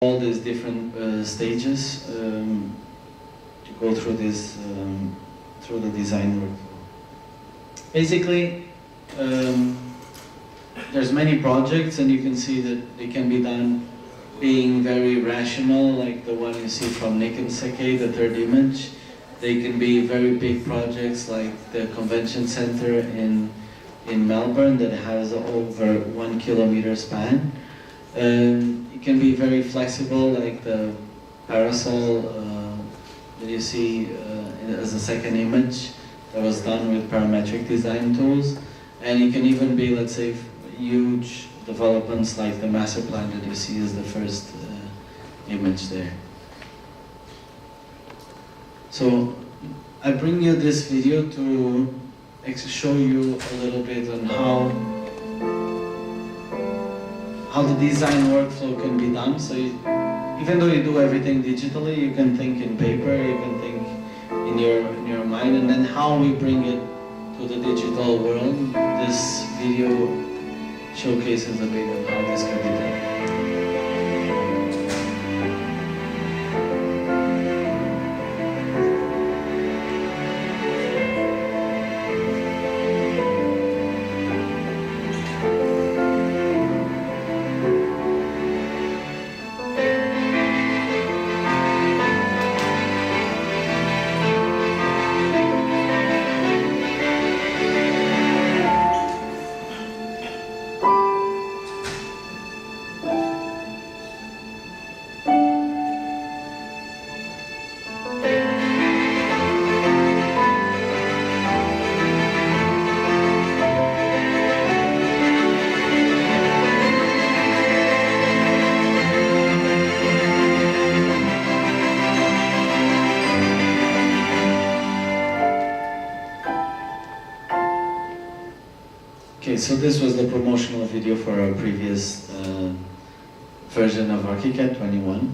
all these different stages to go through this through the design workflow. Basically, there's many projects, and you can see that they can be done being very rational, like the one you see from Nick and Seke, the third image. They can be very big projects, like the convention center in Melbourne that has over 1 kilometer span. It can be very flexible, like the parasol that you see as a second image that was done with parametric design tools. And it can even be, let's say, huge developments like the master plan that you see as the first image there. So I bring you this video to show you a little bit on how the design workflow can be done. So even though you do everything digitally, you can think in paper, you can think in your mind, and then how we bring it to the digital world. This video showcases a bit of how this can be done. Okay, so this was the promotional video for our previous version of ArchiCAD 21.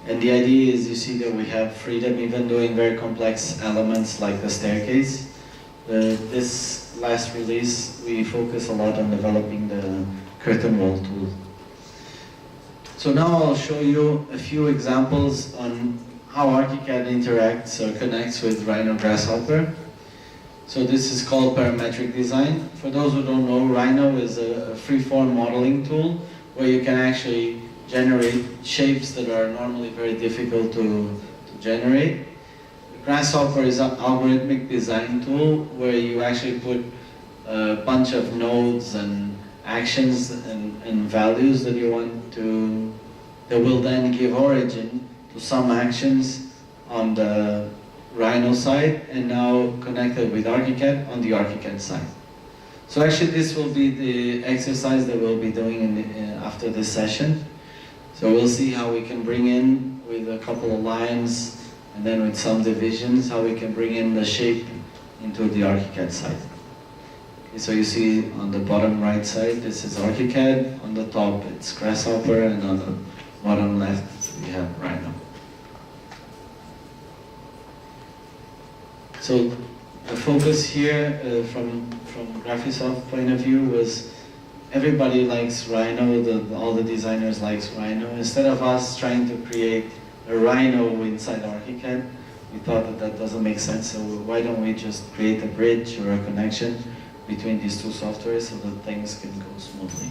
And the idea is, you see that we have freedom even doing very complex elements like the staircase. This last release, we focus a lot on developing the curtain wall tool. So now I'll show you a few examples on how ArchiCAD interacts or connects with Rhino Grasshopper. So this is called parametric design. For those who don't know, Rhino is a free-form modeling tool where you can actually generate shapes that are normally very difficult to generate. Grasshopper is an algorithmic design tool where you actually put a bunch of nodes and actions and values that you want to, that will then give origin to some actions on the Rhino side, and now connected with ArchiCAD on the ArchiCAD side. So actually this will be the exercise that we'll be doing after this session. So we'll see how we can bring in, with a couple of lines and then with some divisions, how we can bring in the shape into the ArchiCAD side. Okay, so you see on the bottom right side, this is ArchiCAD, on the top it's Grasshopper, and on the bottom left we have Rhino. So the focus here from Graphisoft point of view was, everybody likes Rhino, all the designers likes Rhino. Instead of us trying to create a Rhino inside ArchiCAD, we thought that doesn't make sense, so why don't we just create a bridge or a connection between these two softwares so that things can go smoothly.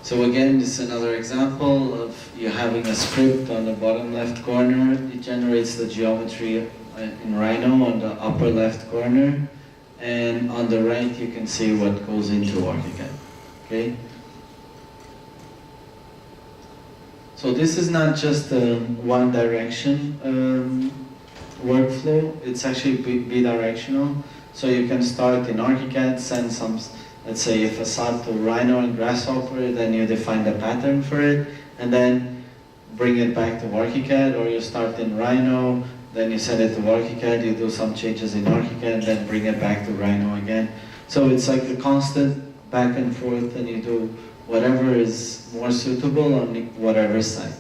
So again, this is another example of you having a script on the bottom left corner. It generates the geometry in Rhino on the upper left corner. And on the right, you can see what goes into ArchiCAD. Okay? So this is not just a one direction workflow. It's actually bidirectional. So you can start in ArchiCAD, send some, let's say, a facade to Rhino and Grasshopper, then you define the pattern for it, and then bring it back to ArchiCAD, or you start in Rhino, then you send it to ArchiCAD, you do some changes in ArchiCAD, then bring it back to Rhino again. So it's like a constant back and forth, and you do whatever is more suitable on whatever side.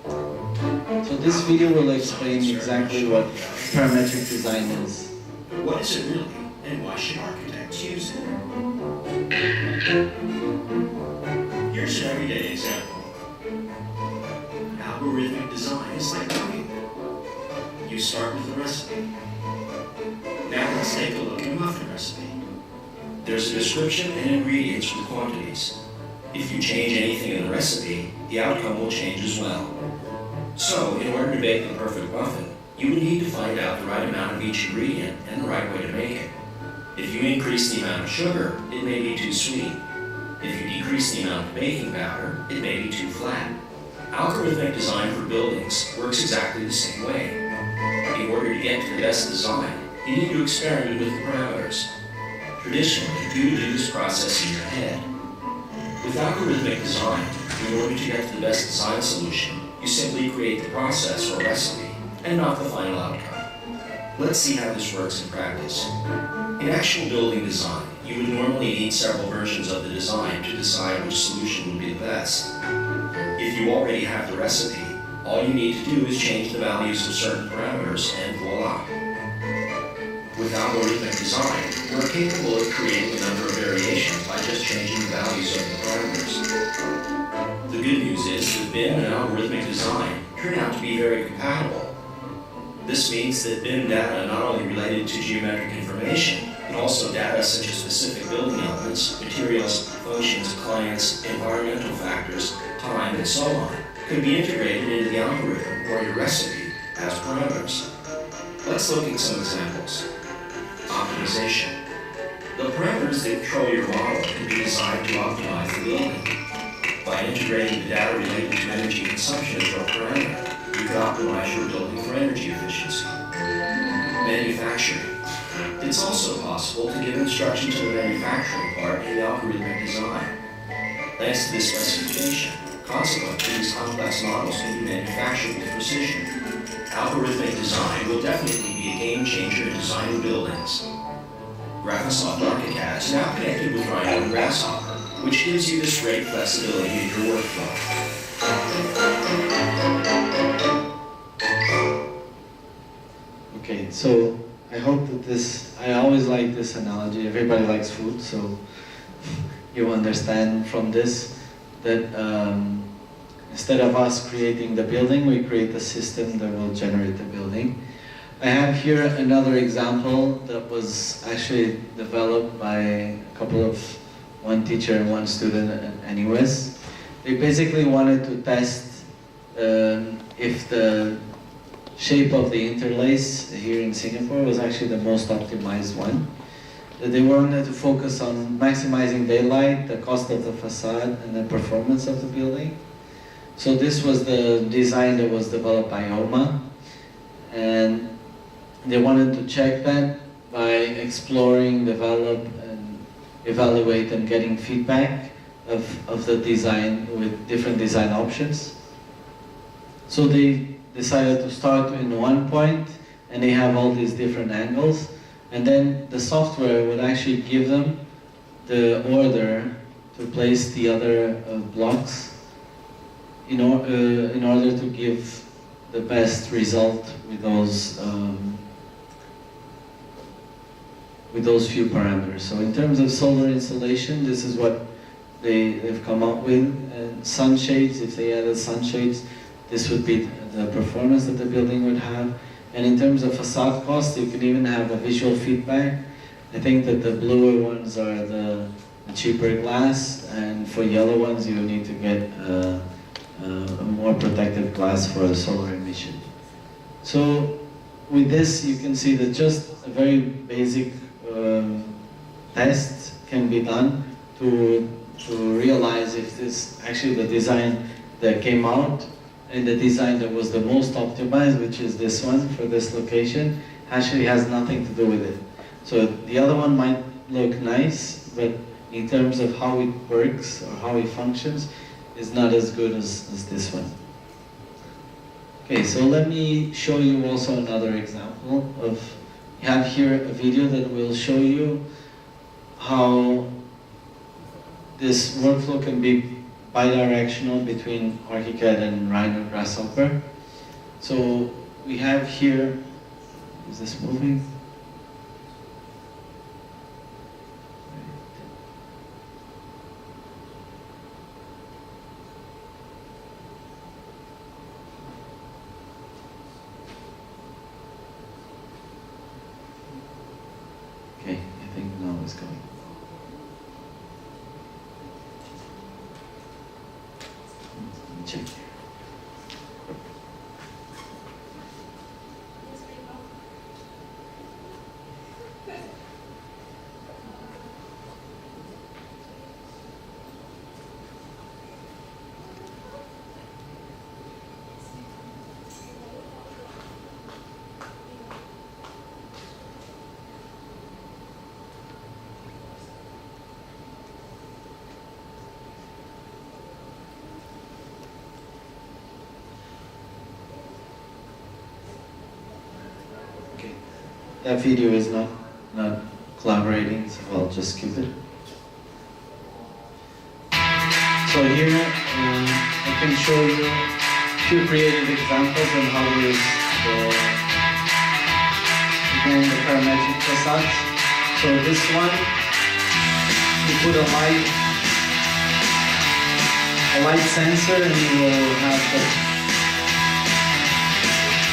So this video will explain exactly what parametric design is. What is it really, and why should architects use it? Here's Here's an everyday example. Algorithmic design is like cooking. You start with a recipe. Now let's take a look at a muffin recipe. There's a description and ingredients with quantities. If you change anything in the recipe, the outcome will change as well. So, in order to bake the perfect muffin, you would need to find out the right amount of each ingredient and the right way to make it. If you increase the amount of sugar, it may be too sweet. If you decrease the amount of baking powder, it may be too flat. Algorithmic design for buildings works exactly the same way. In order to get to the best design, you need to experiment with the parameters. Traditionally, you would do this process in your head. With algorithmic design, in order to get to the best design solution, you simply create the process or recipe, and not the final outcome. Let's see how this works in practice. In actual building design, you would normally need several versions of the design to decide which solution would be the best. If you already have the recipe, all you need to do is change the values of certain parameters, and voila. With algorithmic design, we're capable of creating a number of variations by just changing the values of the parameters. The good news is that BIM and algorithmic design turn out to be very compatible. This means that BIM data not only related to geometric information, but also data such as specific building elements, materials, functions, clients, environmental factors, time, and so on, could be integrated into the algorithm or your recipe as parameters. Let's look at some examples. Optimization. The parameters that control your model can be designed to optimize the building. By integrating the data related to energy consumption as your parameter, you can optimize your building for energy efficiency. Manufacturing. It's also possible to give instruction to the manufacturing part in the algorithmic design. Thanks to this specification, consequently, these complex models can be manufactured with precision. Algorithmic design will definitely be a game changer in designing buildings. Graphisoft ArchiCAD is now connected with Rhino and Grasshopper, which gives you this great flexibility in your workflow. Okay, so I hope that I always like this analogy. Everybody likes food, so you understand from this that instead of us creating the building, we create the system that will generate the building. I have here another example that was actually developed by one teacher and one student at NUS. They basically wanted to test if the shape of the interlace here in Singapore was actually the most optimized one. That they wanted to focus on maximizing daylight, the cost of the facade, and the performance of the building. So this was the design that was developed by OMA, and they wanted to check that by exploring, develop, and evaluate and getting feedback of the design with different design options. So they decided to start in one point, and they have all these different angles, and then the software would actually give them the order to place the other blocks in order to give the best result with those few parameters. So in terms of solar insolation, this is what they've come up with. And sunshades, if they added sunshades, this would be the performance that the building would have. And in terms of facade cost, you can even have a visual feedback. I think that the bluer ones are the cheaper glass, and for yellow ones you need to get a more protective glass for a solar emission. So with this you can see that just a very basic test can be done to realize if this actually the design that came out and the design that was the most optimized, which is this one for this location, actually has nothing to do with it. So the other one might look nice, but in terms of how it works or how it functions, is not as good as this one. Okay, so let me show you also another example of, you have here a video that will show you how this workflow can be bidirectional between ArchiCAD and Rhino Grasshopper. So we have here, is this moving? check. That video is not collaborating, so I'll just skip it. So here I can show you a few creative examples on how to use the parametric facades. So this one, you put a light sensor, and you will have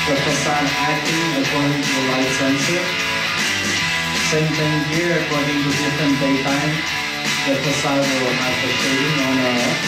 the facade acting according to the light sensor. Same thing here, according to different daytime, the facade will have the shading on or off.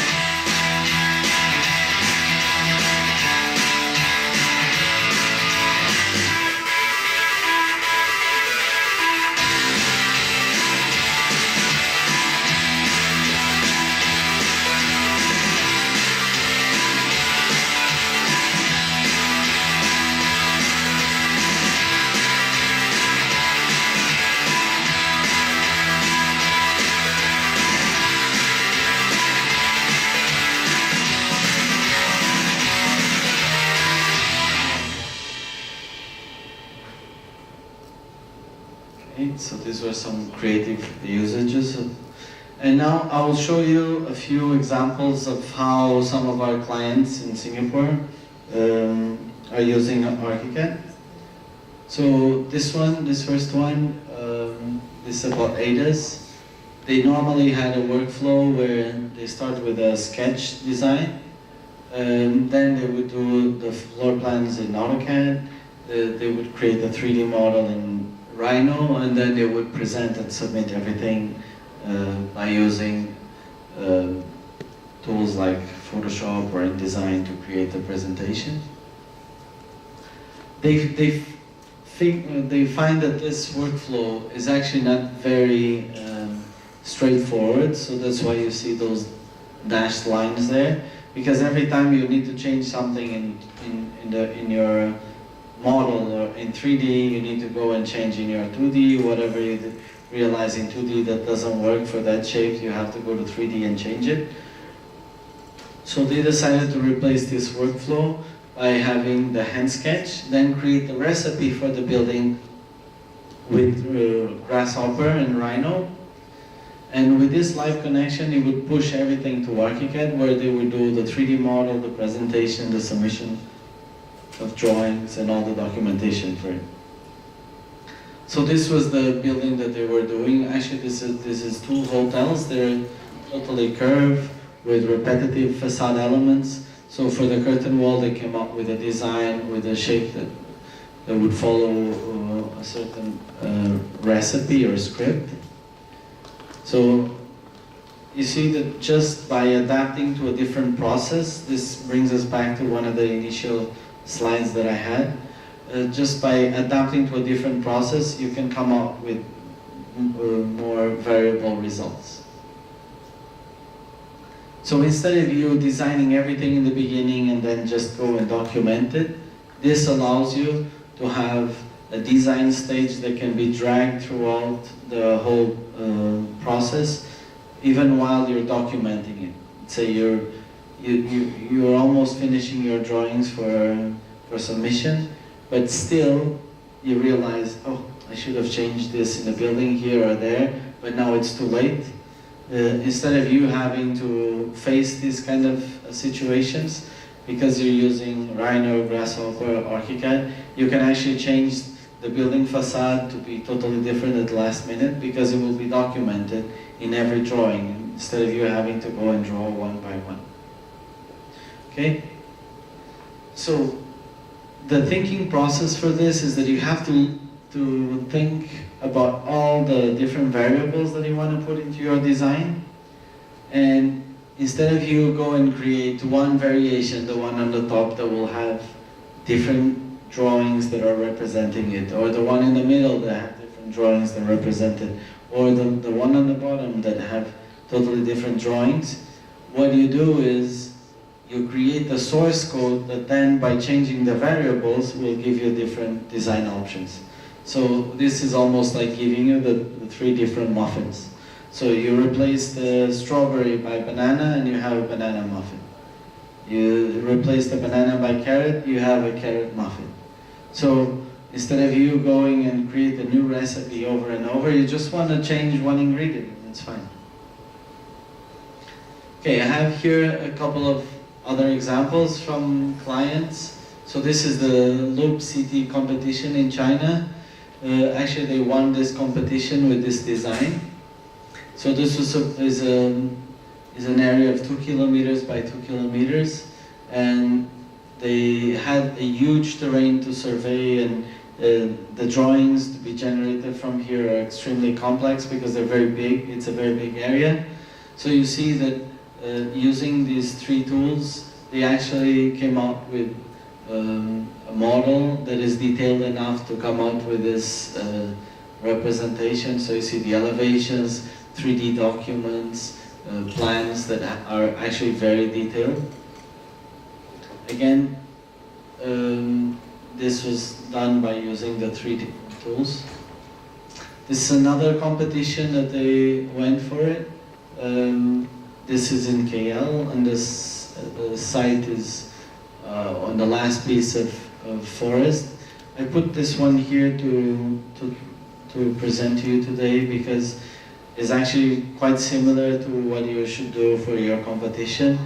So these were some creative usages. And now I will show you a few examples of how some of our clients in Singapore are using ArchiCAD. So this first one, this is about ADAS. They normally had a workflow where they start with a sketch design, then they would do the floor plans in AutoCAD, they would create a 3D model in Rhino, and then they would present and submit everything by using tools like Photoshop or InDesign to create the presentation. They find that this workflow is actually not very straightforward, so that's why you see those dashed lines there, because every time you need to change something in your model or in 3D, you need to go and change in your 2D, whatever you realize in 2D that doesn't work for that shape, you have to go to 3D and change it. So they decided to replace this workflow by having the hand sketch, then create the recipe for the building with Grasshopper and Rhino. And with this live connection, it would push everything to ArchiCAD, where they would do the 3D model, the presentation, the submission of drawings, and all the documentation for it. So this was the building that they were doing. Actually, this is two hotels. They're totally curved with repetitive facade elements. So for the curtain wall, they came up with a design with a shape that would follow a certain recipe or script. So you see that just by adapting to a different process, this brings us back to one of the initial slides that I had. Just by adapting to a different process, you can come up with more variable results. So instead of you designing everything in the beginning and then just go and document it, this allows you to have a design stage that can be dragged throughout the whole process, even while you're documenting it. Say you're almost finishing your drawings for submission, but still you realize, oh, I should have changed this in the building here or there, but now it's too late. Instead of you having to face these kind of situations, because you're using Rhino, Grasshopper, or ArchiCAD, you can actually change the building facade to be totally different at the last minute, because it will be documented in every drawing, instead of you having to go and draw one by one. Okay? So the thinking process for this is that you have to think about all the different variables that you want to put into your design, and instead of you go and create one variation, the one on the top that will have different drawings that are representing it, or the one in the middle that have different drawings that represent it, or the one on the bottom that have totally different drawings, what you do is you create the source code that then, by changing the variables, will give you different design options. So this is almost like giving you the three different muffins. So you replace the strawberry by banana and you have a banana muffin. You replace the banana by carrot, you have a carrot muffin. So instead of you going and create a new recipe over and over, you just want to change one ingredient, and it's fine. Okay, I have here a couple of other examples from clients. So this is the Loop CT competition in China. Actually, they won this competition with this design. So this is an area of 2 kilometers by 2 kilometers, and they had a huge terrain to survey, and the drawings to be generated from here are extremely complex because they're very big. It's a very big area. So you see that using these three tools, they actually came out with a model that is detailed enough to come out with this representation. So you see the elevations, 3D documents, plans that are actually very detailed. Again, this was done by using the 3D tools. This is another competition that they went for it. This is in KL, and this the site is on the last piece of forest. I put this one here to present to you today because it's actually quite similar to what you should do for your competition.